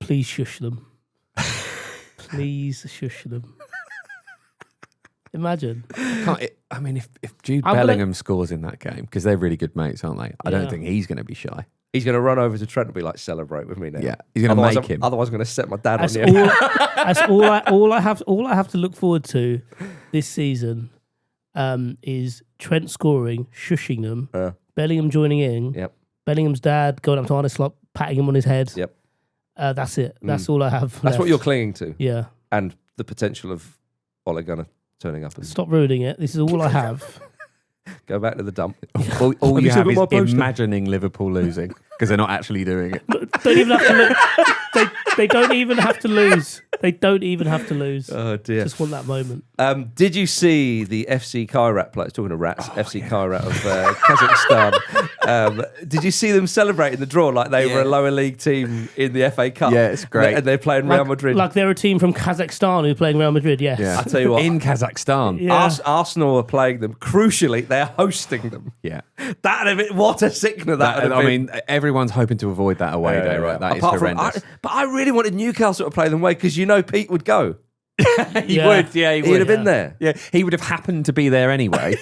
Please shush them. Please shush them. Imagine. If Jude I'm Bellingham scores in that game, because they're really good mates, aren't they? I Yeah. don't think he's going to be shy. He's going to run over to Trent and be like, celebrate with me now. Yeah, he's going to make him. Otherwise, I'm going to set my dad That's on you. that's all I have to look forward to this season is Trent scoring, shushing them, Bellingham joining in, Yep. Bellingham's dad going up to Arne Slot, patting him on his head. Yep. That's it. That's all I have. That's left. what you're clinging to. Yeah. And the potential of Ole Gunnar turning up and Stop ruining it. This is all I have. go back to the dump. All Have you you still have got my is poster? imagining Liverpool losing. because they're not actually doing it. Don't even have to they don't even have to lose. They don't even have to lose. Oh dear! Just want that moment. Did you see the FC Kairat players? Talking to rats, FC Kairat of Kazakhstan. Did you see them celebrating the draw like they were a lower league team in the FA Cup? Yeah, it's great. And they're playing Real Madrid. Like they're a team from Kazakhstan who are playing Real Madrid. Yes. Yeah. I tell you what, in Kazakhstan. Yeah. Arsenal are playing them. Crucially, they're hosting them. Yeah. What a sickener that would have I been. mean, everyone's hoping to avoid that away day, right? That is horrendous. But I really wanted Newcastle to play them away because you know Pete would go. He Yeah. would, yeah, he He'd would. have been there. Yeah, he would have happened to be there anyway,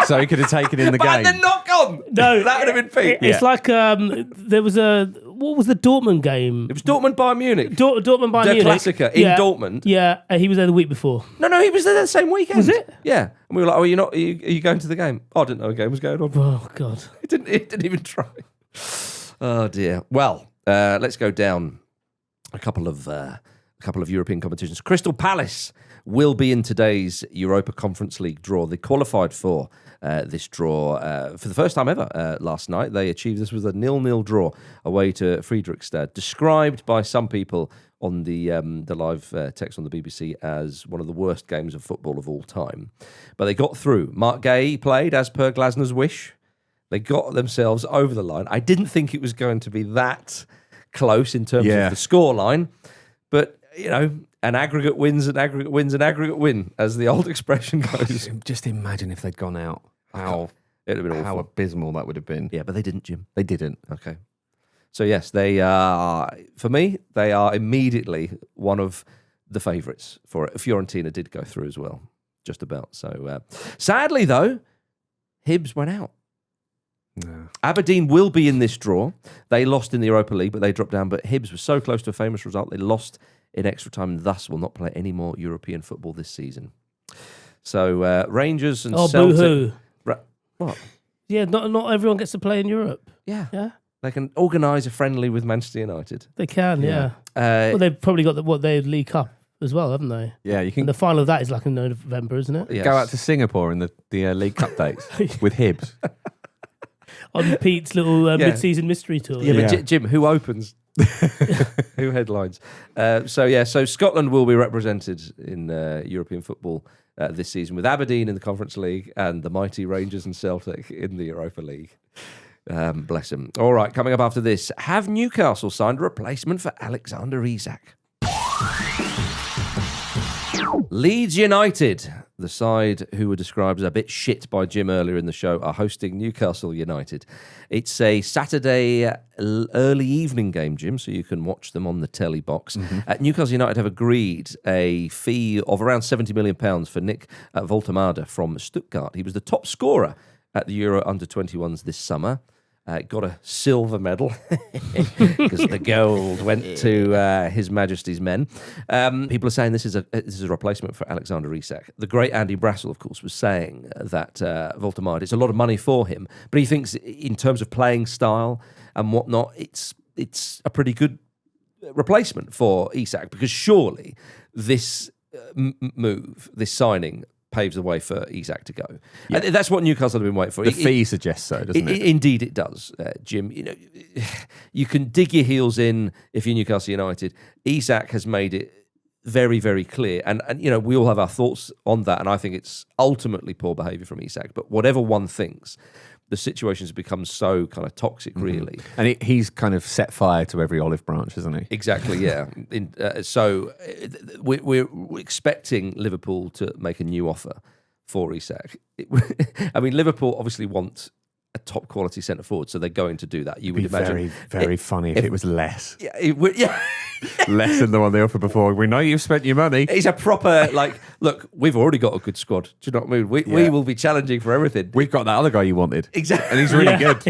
so he could have taken in the But game. they're not gone. No, That would have been Pete. It's like there was what was the Dortmund game? It was Dortmund Bayern Munich. Dortmund by Der Munich. Klassiker in Dortmund. Yeah, he was there the week before. No, he was there the same weekend. Was it? Yeah. And we were like, oh, are you going to the game? Oh, I didn't know a game was going on. Oh God. He didn't even try. Oh dear. Well, let's go down a couple of European competitions. Crystal Palace will be in today's Europa Conference League draw. They qualified for this draw for the first time ever last night. They achieved this with a 0-0 draw away to Friedrichstad, described by some people on the live text on the BBC as one of the worst games of football of all time. But they got through. Mark Gay played as per Glasner's wish. They got themselves over the line. I didn't think it was going to be that close in terms of the scoreline, but you know, an aggregate wins an aggregate wins an aggregate win, as the old expression goes. Just imagine if they'd gone out. How It would have been how awful. abysmal that would have been. Yeah, but they didn't, Jim. They didn't. Okay. So yes, they are, for me, they are immediately one of the favourites for it. Fiorentina did go through as well, just about. So sadly, though, Hibs went out. No. Aberdeen will be in this draw. They lost in the Europa League, but they dropped down. But Hibs was so close to a famous result, they lost in extra time and thus will not play any more European football this season. So Rangers and Celtic... boo-hoo. What? Yeah, not everyone gets to play in Europe. Yeah. Yeah, They can organise a friendly with Manchester United. they can. Yeah. Well, they've probably got their League Cup as well, haven't they? Yeah, you can And the final of that is like in November, isn't it? Yes. go out to Singapore in the League Cup dates with Hibs. On Pete's little mid-season mystery tour. Yeah, Yeah. but Jim, who opens? Who headlines? So Scotland will be represented in European football this season with Aberdeen in the Conference League and the mighty Rangers and Celtic in the Europa League. Bless them. All right, coming up after this, have Newcastle signed a replacement for Alexander Isak? Leeds United, the side who were described as a bit shit by Jim earlier in the show, are hosting Newcastle United. It's a Saturday early evening game, Jim, so you can watch them on the telly box. Newcastle United have agreed a fee of around £70 million for Nick Woltemade from Stuttgart. He was the top scorer at the Euro Under-21s this summer. Got a silver medal because the gold went to His Majesty's men. People are saying this is a replacement for Alexander Isak. The great Andy Brassel, of course, was saying that Woltemade, it's a lot of money for him, but he thinks in terms of playing style and whatnot, it's a pretty good replacement for Isak, because surely this move, this signing, paves the way for Isak to go. Yeah. And that's what Newcastle have been waiting for. The fee suggests so, doesn't it? Indeed it does, Jim. You know, you can dig your heels in if you're Newcastle United. Isak has made it very, very clear. And you know, we all have our thoughts on that, and I think it's ultimately poor behaviour from Isak. But whatever one thinks, the situation has become so kind of toxic, really. And he's kind of set fire to every olive branch, hasn't he? Exactly, yeah. We're expecting Liverpool to make a new offer for Isak. I mean, Liverpool obviously want a top quality centre forward, so they're going to do that. You would It'd be imagine very, very funny if it was less. Yeah, it would. Yeah. Less than the one they offered before. We know you've spent your money. He's a proper, look, we've already got a good squad. Do you know what I mean? We will be challenging for everything. We've got that other guy you wanted. Exactly. And he's really good.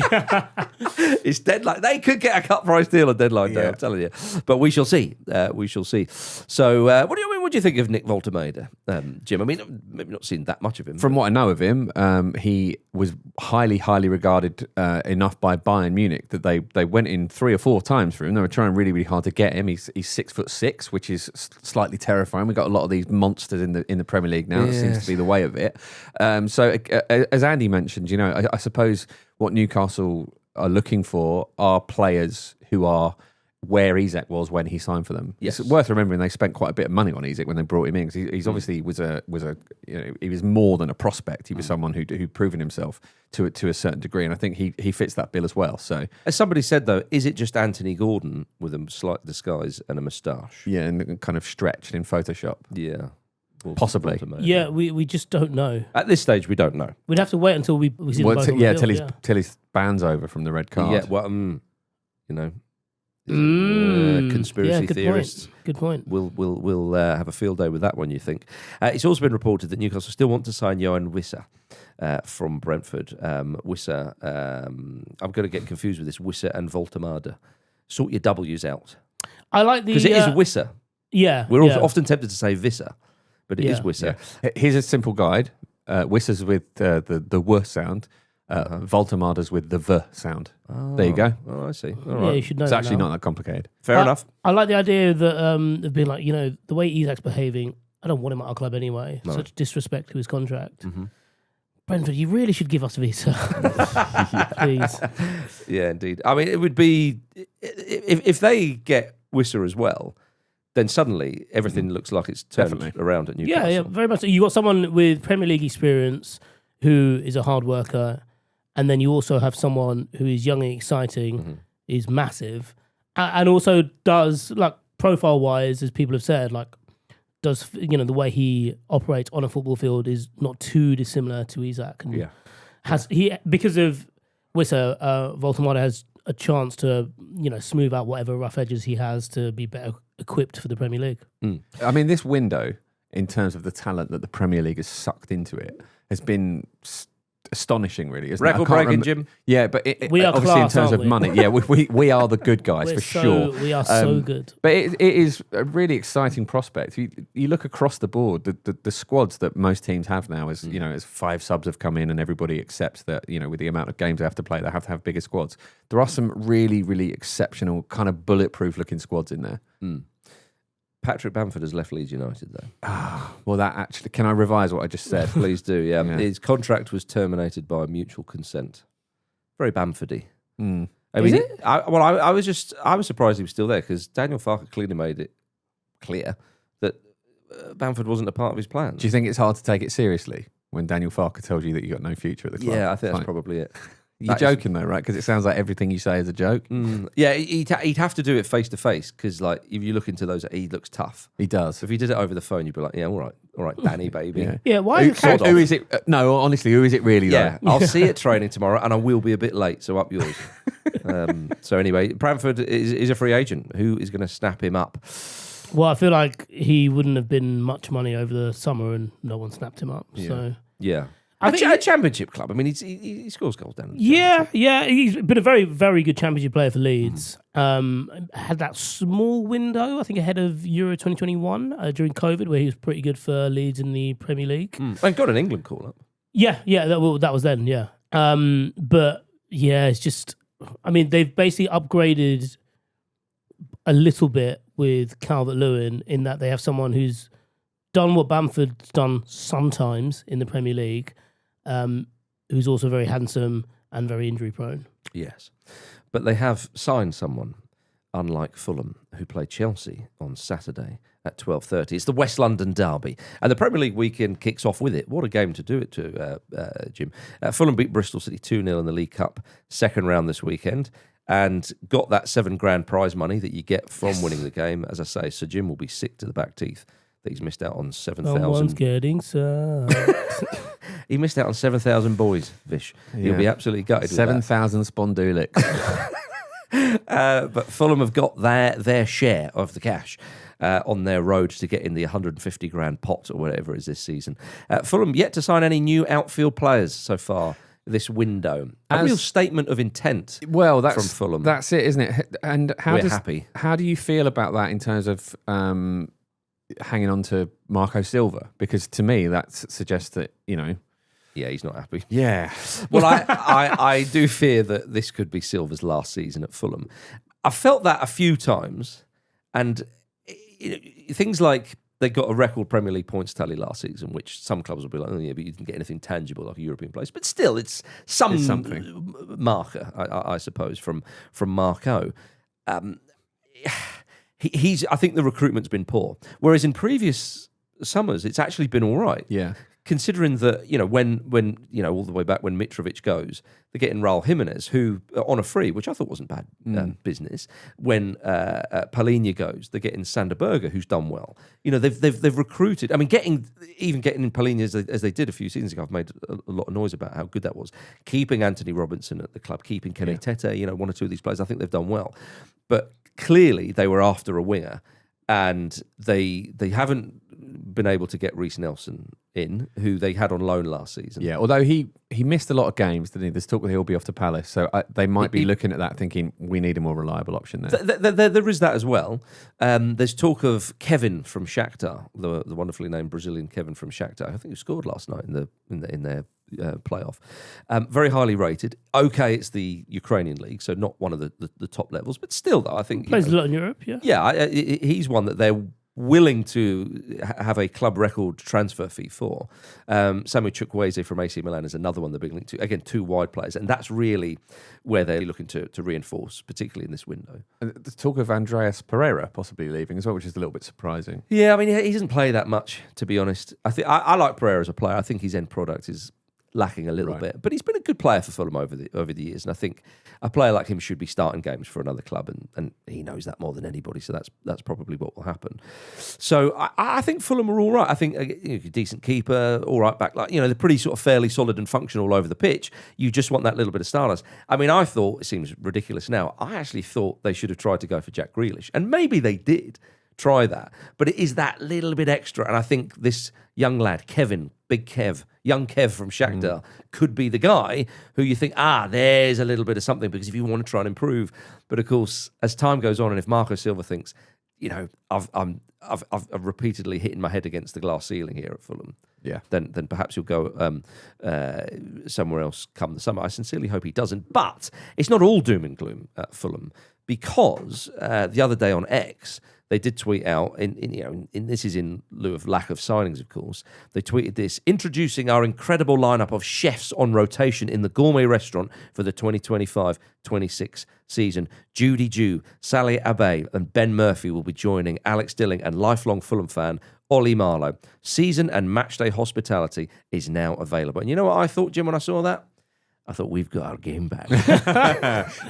It's deadline. They could get a cut price deal on deadline day, I'm telling you. But we shall see. So, what do you think of Nick Woltemade, Jim? I mean, maybe not seen that much of him. From what I know of him, he was highly, highly regarded enough by Bayern Munich that they went in 3 or 4 times for him. They were trying really, really hard to get him. He's 6'6", which is slightly terrifying. We've got a lot of these monsters in the Premier League now. That seems to be the way of it. So as Andy mentioned, you know, I suppose what Newcastle are looking for are players who are where Isak was when he signed for them. Yes. It's worth remembering they spent quite a bit of money on Isak when they brought him in, because he's obviously was a he was more than a prospect. He was someone who'd proven himself to a certain degree, and I think he fits that bill as well. So, as somebody said though, is it just Anthony Gordon with a slight disguise and a moustache? yeah, and kind of stretched in Photoshop. Yeah. Possibly. Yeah, we just don't know. At this stage, we don't know. We'd have to wait until we see Well, them both on the field, till his ban's over from the red card. Yeah, well, conspiracy good theorists. Point. Good point. We'll have a field day with that one, you think. It's also been reported that Newcastle still want to sign Johan Wissa from Brentford. Wissa, I'm going to get confused with this, Wissa and Woltemade. Sort your W's out. I like the... Because it is Wissa. Yeah. We're often tempted to say Vissa, but it is Wissa. Yeah. Here's a simple guide. Wissa's with the W sound. Woltemade's with the V sound. There you go. Oh, I see. All Yeah, right. you should know It's that actually now. not that complicated. Fair enough. I like the idea that of being like, the way Isak's behaving, I don't want him at our club anyway. No. Such disrespect to his contract. Mm-hmm. Brentford, you really should give us Visa. Please. Yeah, indeed. I mean, it would be... If they get Wissa as well, then suddenly everything looks like it's turned Definitely. around at Newcastle. Yeah, very much so. You got someone with Premier League experience who is a hard worker, and then you also have someone who is young and exciting, is massive, and also does, like, profile-wise, as people have said, like, does, the way he operates on a football field is not too dissimilar to Isak. And because of Wissa, Woltemade has a chance to, smooth out whatever rough edges he has to be better equipped for the Premier League. I mean, this window, in terms of the talent that the Premier League has sucked into it, has been astonishing, really. Isn't Record it? I can't breaking, Jim. Yeah, but We are obviously class, in terms aren't of we? money, yeah, we are the good guys for sure. We are so good. But it is a really exciting prospect. You look across the board, the squads that most teams have now is, as 5 subs have come in and everybody accepts that, with the amount of games they have to play, they have to have bigger squads. There are some really, really exceptional, kind of bulletproof looking squads in there. Patrick Bamford has left Leeds United, though. Well, that actually, can I revise what I just said? Please do, yeah. His contract was terminated by mutual consent. Very Bamfordy. I mean, I was surprised he was still there, because Daniel Farke clearly made it clear that Bamford wasn't a part of his plans. Do you think it's hard to take it seriously when Daniel Farke tells you that you got no future at the club? Yeah, I think that's Fine. probably it. You're joking though, right? Because it sounds like everything you say is a joke. Yeah, he'd have to do it face to face, because like if you look into those, he looks tough. He does. So if he did it over the phone, you'd be like, yeah, all right, Danny, baby. Yeah, why are Who is it? No, honestly, who is it really? Yeah, though? I'll see you at training tomorrow, and I will be a bit late, so up yours. So anyway, Bamford is a free agent. Who is going to snap him up? Well, I feel like he wouldn't have been much money over the summer, and no one snapped him up. So Yeah. I think A championship club. I mean, he scores goals down. yeah, he's been a very, very good championship player for Leeds. Had that small window, I think, ahead of Euro 2021 during COVID, where he was pretty good for Leeds in the Premier League. And got an England call up. Yeah, that was then, yeah. But yeah, it's just, I mean, they've basically upgraded a little bit with Calvert-Lewin in that they have someone who's done what Bamford's done sometimes in the Premier League, who's also very handsome and very injury prone. Yes. But they have signed someone, unlike Fulham, who play Chelsea on Saturday at 12:30. It's the West London derby. And the Premier League weekend kicks off with it. What a game to do it to, Jim. Fulham beat Bristol City 2-0 in the League Cup second round this weekend, and got that $7,000 prize money that you get from winning the game. As I say, Sir Jim will be sick to the back teeth that he's missed out on 7,000. Someone's getting sucked. He missed out on 7,000 boys, Vish. He'll be absolutely gutted with that. 7,000 spondulics. But Fulham have got their share of the cash on their road to get in the $150,000 pot or whatever it is this season. Fulham yet to sign any new outfield players so far this window. A real statement of intent. Well, that's from Fulham. That's it, isn't it? And We're happy. How do you feel about that in terms of hanging on to Marco Silva? Because to me, that suggests that, Yeah, he's not happy. Yeah. Well, I do fear that this could be Silva's last season at Fulham. I felt that a few times, and things like they got a record Premier League points tally last season, which some clubs will be like, oh yeah, but you didn't get anything tangible like a European place. But still, it's something marker, I suppose, from Marco. He's. I think the recruitment's been poor, whereas in previous summers it's actually been all right. Yeah. Considering that, when all the way back when Mitrovic goes, they're getting Raul Jimenez, who on a free, which I thought wasn't bad business. When Palhinha goes, they're getting Sander Berger, who's done well. They've recruited. I mean, getting in Palhinha as they did a few seasons ago. I've made a lot of noise about how good that was. Keeping Anthony Robinson at the club, keeping Kene Tete, one or two of these players, I think they've done well. But clearly, they were after a winger, and they haven't been able to get Reece Nelson in, who they had on loan last season. Yeah, although he missed a lot of games, didn't he? There's talk that he'll be off to Palace, so they might be looking at that thinking, we need a more reliable option there. There is that as well. There's talk of Kevin from Shakhtar, the wonderfully named Brazilian Kevin from Shakhtar. I think he scored last night in their playoff. Very highly rated. Okay, it's the Ukrainian league, so not one of the top levels, but still, though, I think... Plays a lot in Europe, yeah. Yeah, he's one that they're willing to have a club record transfer fee for. Samu Chukwueze from AC Milan is another one they're being linked to. Again, two wide players, and that's really where they're looking to reinforce, particularly in this window. And the talk of Andreas Pereira possibly leaving as well, which is a little bit surprising. Yeah, I mean, he doesn't play that much, to be honest. I like Pereira as a player. I think his end product is lacking a little bit, but he's been a good player for Fulham over the years, and I think a player like him should be starting games for another club, and he knows that more than anybody, so that's probably what will happen. So I think Fulham are all right. I think a decent keeper, all right back, they're pretty sort of fairly solid and functional all over the pitch. You just want that little bit of stardust. I mean, I thought, it seems ridiculous now, I actually thought they should have tried to go for Jack Grealish, and maybe they did try that, but it is that little bit extra, and I think this young lad, Kevin, Big Kev, young Kev from Shakhtar, could be the guy who you think, there's a little bit of something, because if you want to try and improve. But of course, as time goes on, and if Marco Silva thinks, I've repeatedly hitting my head against the glass ceiling here at Fulham, then perhaps he'll go somewhere else come the summer. I sincerely hope he doesn't. But it's not all doom and gloom at Fulham, because the other day on X, they did tweet out, in this is in lieu of lack of signings, of course. They tweeted this: introducing our incredible lineup of chefs on rotation in the gourmet restaurant for the 2025-26 season. Judy Jew, Sally Abbey, and Ben Murphy will be joining Alex Dilling and lifelong Fulham fan Ollie Marlowe. Season and matchday hospitality is now available. And you know what I thought, Jim, when I saw that? I thought, we've got our game back.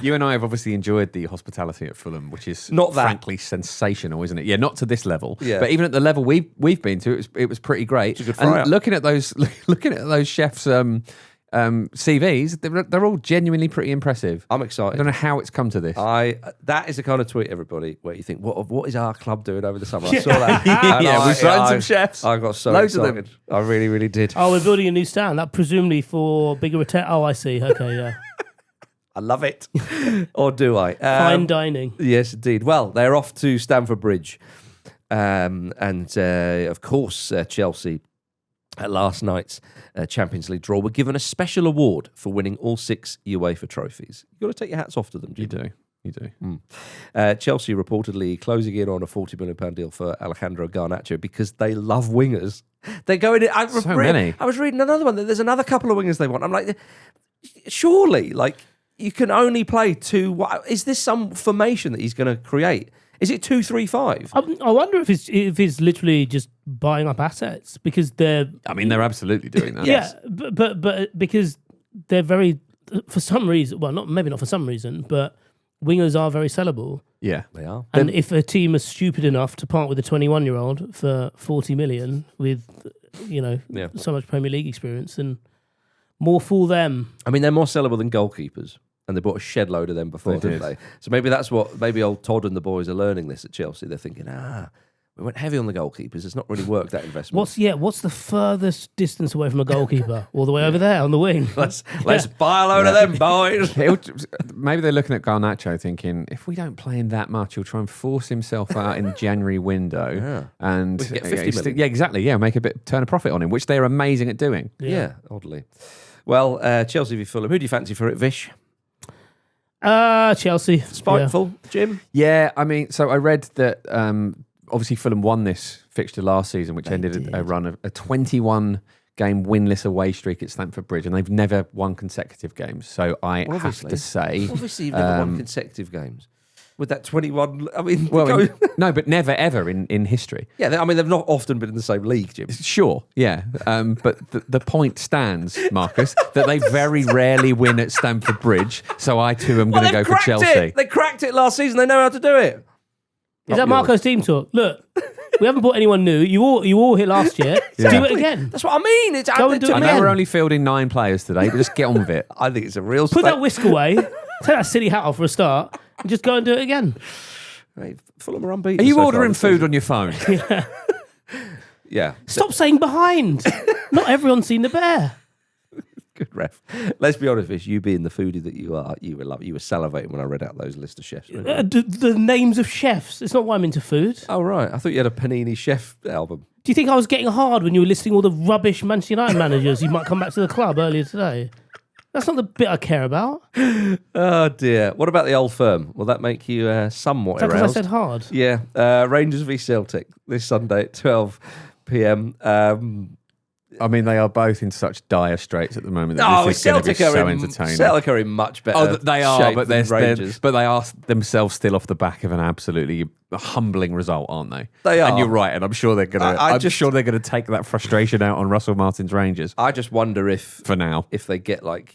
You and I have obviously enjoyed the hospitality at Fulham, which is not that frankly sensational, isn't it? Yeah, not to this level, yeah. But even at the level we've been to, it was pretty great. It's a good and looking at those chefs' CVs, they're all genuinely pretty impressive. I'm excited. I don't know how it's come to this. That is the kind of tweet, everybody, where you think, what is our club doing over the summer? I saw that. We signed some chefs. I got so Loads excited. of them. I really, really did. Oh, we're building a new stand. That presumably for bigger Oh, I see. Okay, yeah. I love it. Or do I? Fine dining. Yes, indeed. Well, they're off to Stamford Bridge. And of course, Chelsea, at last night's Champions League draw, were given a special award for winning all 6 UEFA trophies. You've got to take your hats off to them, Jim. You do. Chelsea reportedly closing in on a £40 million deal for Alejandro Garnacho because they love wingers. They're going in. Many. I was reading another one. There's another couple of wingers they want. I'm like, surely, you can only play 2. Is this some formation that he's going to create? Is it 2-3-5? I wonder if it's literally just buying up assets, because they're they're absolutely doing that. Yeah, but because they're very, for some reason, well, maybe not for some reason, but wingers are very sellable. Yeah, they are. And if a team is stupid enough to part with a 21-year-old for 40 million with so much Premier League experience, then more fool them. I mean, they're more sellable than goalkeepers. And they bought a shed load of them before, didn't they? So maybe old Todd and the boys are learning this at Chelsea. They're thinking, we went heavy on the goalkeepers. It's not really worked, that investment. What's the furthest distance away from a goalkeeper? All the way over there on the wing. Let's buy a load of them, boys. Maybe they're looking at Garnacho thinking, if we don't play him that much, he'll try and force himself out in the January window. And we can get 50 million. Yeah, exactly. Yeah, turn a profit on him, which they're amazing at doing. Yeah, oddly. Well, Chelsea v Fulham. Who do you fancy for it, Vish? Chelsea. Spiteful, Jim? Yeah, so I read that obviously Fulham won this fixture last season, which ended a run of a 21-game winless away streak at Stamford Bridge, and they've never won consecutive games. So I have to say... Obviously, you've never won consecutive games. With that 21... I mean... Well, no, but never, ever in history. Yeah, I mean, they've not often been in the same league, Jim. Sure, yeah. But the point stands, Marcus, that they very rarely win at Stamford Bridge, so I too am going to go for Chelsea. They cracked it last season. They know how to do it. Is that Marco's team talk? Look, we haven't bought anyone new. You all hit last year. Do it again. That's what I mean. It's Go and do it I know again. we're only fielding 9 players today, but just get on with it. I think it's a real... Put that whisk away. Take that silly hat off for a start. And just go and do it again. Hey, Fulham are unbeaten. Are you so far ordering this food season. on your phone? Yeah. Stop saying behind. Not everyone's seen the bear. Good ref. Let's be honest, Vish, you being the foodie that you are, you were salivating when I read out those list of chefs. weren't you? The names of chefs. It's not why I'm into food. Oh, right. I thought you had a Panini Chef album. Do you think I was getting hard when you were listing all the rubbish Manchester United managers who might come back to the club earlier today? That's not the bit I care about. Oh, dear. What about the Old Firm? Will that make you somewhat Is that because aroused? I said hard? Yeah. Rangers v Celtic this Sunday at 12 p.m. I mean, they are both in such dire straits at the moment that this is going to be so entertaining. Celtic are in much better Oh, they are, shape but than they're Rangers. but they are themselves still off the back of an absolutely humbling result, aren't they? They are. and you're right. And I'm sure they're going to. I'm just- sure they're going to take that frustration out on Russell Martin's Rangers I just wonder if for now. they get Ali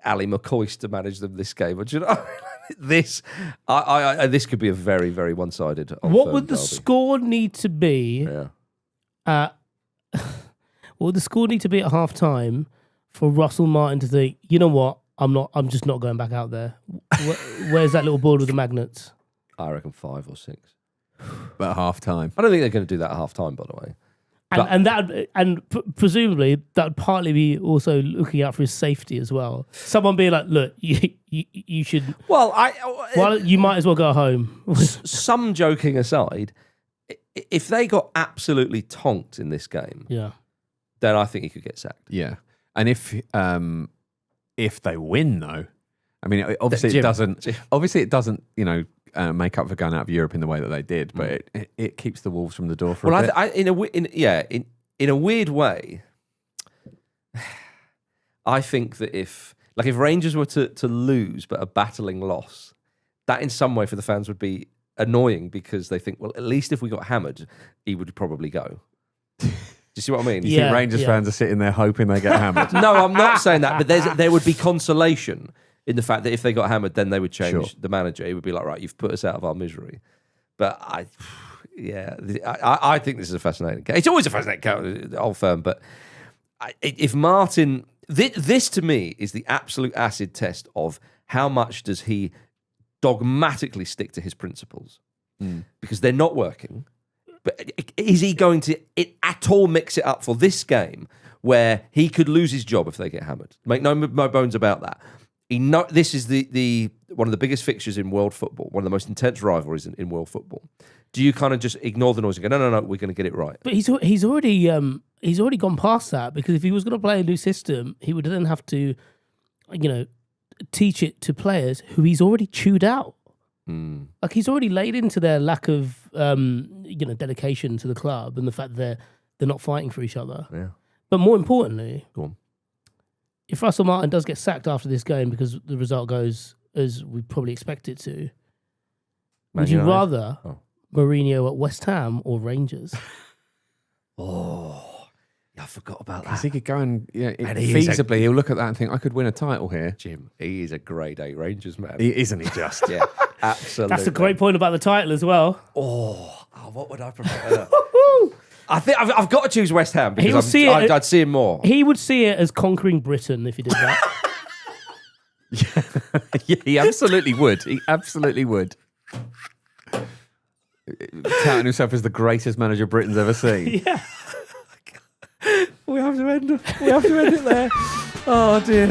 McCoist to manage them this game. But you know, this this could be a very, very one-sided. Old What Firm would the derby. score need to be? Yeah. What would the score need to be at half time for Russell Martin to think, you know what, I'm just not going back out there. Where's that little board with the magnets? I reckon 5 or 6. But at half time, I don't think they're going to do that at half time, by the way. And presumably that would partly be also looking out for his safety as well. Someone being like, look, you should. Well, Well, you might as well go home. some joking aside, if they got absolutely tonked in this game, Yeah. then I think he could get sacked. yeah. And if they win, though, I mean, obviously Jim, it doesn't. Jim. Obviously, it doesn't. Make up for going out of Europe in the way that they did, but it keeps the Wolves from the door for a bit. In a weird way, I think that if Rangers were to lose but a battling loss, that in some way for the fans would be annoying because they think, well, at least if we got hammered, he would probably go. Do you see what I mean? You think Rangers fans are sitting there hoping they get hammered? No, I'm not saying that, but there would be consolation in the fact that if they got hammered, then they would change the manager. It would be like, right, you've put us out of our misery. But I think this is a fascinating game. It's always a fascinating game, the Old Firm. But if Martin, this to me is the absolute acid test of how much does he dogmatically stick to his principles because they're not working. But is he going to at all mix it up for this game where he could lose his job if they get hammered? Make no bones about that. This is the one of the biggest fixtures in world football, one of the most intense rivalries in world football. Do you kind of just ignore the noise and go, no, we're going to get it right? But he's already gone past that because if he was going to play a new system, he would then have to, teach it to players who he's already chewed out. Like he's already laid into their lack of dedication to the club and the fact that they're not fighting for each other. Yeah. But more importantly, Go on. If Russell Martin does get sacked after this game because the result goes as we probably expect it to, would you rather Mourinho at West Ham or Rangers? Oh, yeah, I forgot about that. Because he could go and he feasibly, he'll look at that and think, I could win a title here. Jim, he is a grade A Rangers man. Isn't he just? Yeah, absolutely. That's a great point about the title as well. Oh, what would I prefer? I think I've got to choose West Ham He will because see it- I'd see him more. He would see it as conquering Britain if he did that. Yeah, he absolutely would. He absolutely would. Touting himself as the greatest manager Britain's ever seen. Yeah. We have to end it there. Oh dear.